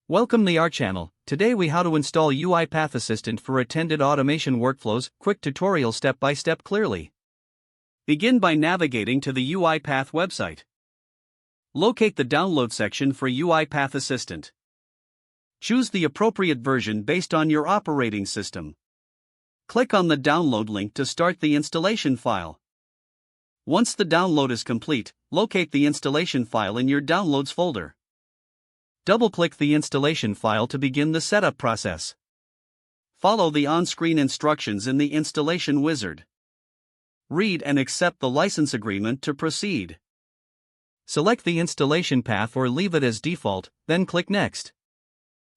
Welcome to our channel. Today we how to install UiPath Assistant for attended automation workflows. Quick tutorial step by step clearly. Begin by navigating to the UiPath website. Locate the download section for UiPath Assistant. Choose the appropriate version based on your operating system. Click on the download link to start the installation file. Once the download is complete, locate the installation file in your Downloads folder. Double-click the installation file to begin the setup process. Follow the on-screen instructions in the installation wizard. Read and accept the license agreement to proceed. Select the installation path or leave it as default, then click Next.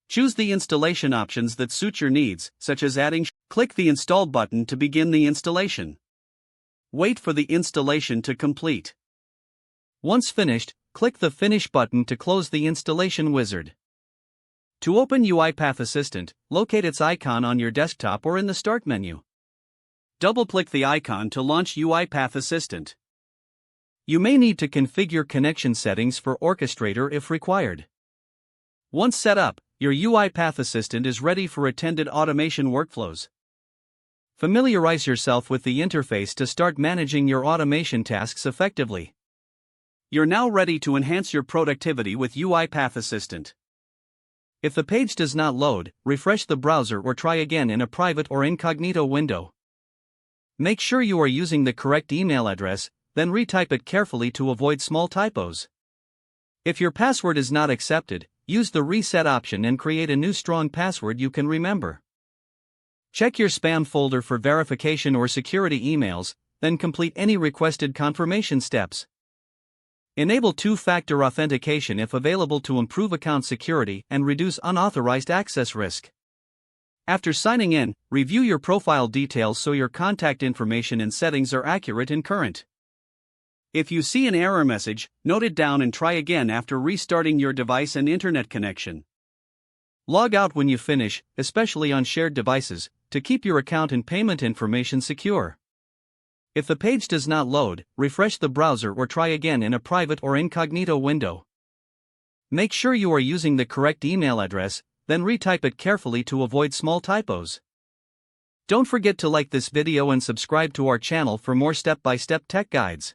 Choose the installation options that suit your needs, such as adding. Click the Install button to begin the installation. Wait for the installation to complete. Once finished, click the Finish button to close the installation wizard. To open UiPath Assistant, locate its icon on your desktop or in the Start menu. Double-click the icon to launch UiPath Assistant. You may need to configure connection settings for Orchestrator if required. Once set up, your UiPath Assistant is ready for attended automation workflows. Familiarize yourself with the interface to start managing your automation tasks effectively. You're now ready to enhance your productivity with UiPath Assistant. If the page does not load, refresh the browser or try again in a private or incognito window. Make sure you are using the correct email address, then retype it carefully to avoid small typos. If your password is not accepted, use the reset option and create a new strong password you can remember. Check your spam folder for verification or security emails, then complete any requested confirmation steps. Enable two-factor authentication if available to improve account security and reduce unauthorized access risk. After signing in, review your profile details so your contact information and settings are accurate and current. If you see an error message, note it down and try again after restarting your device and internet connection. Log out when you finish, especially on shared devices, to keep your account and payment information secure. If the page does not load, refresh the browser or try again in a private or incognito window. Make sure you are using the correct email address, then retype it carefully to avoid small typos. Don't forget to like this video and subscribe to our channel for more step-by-step tech guides.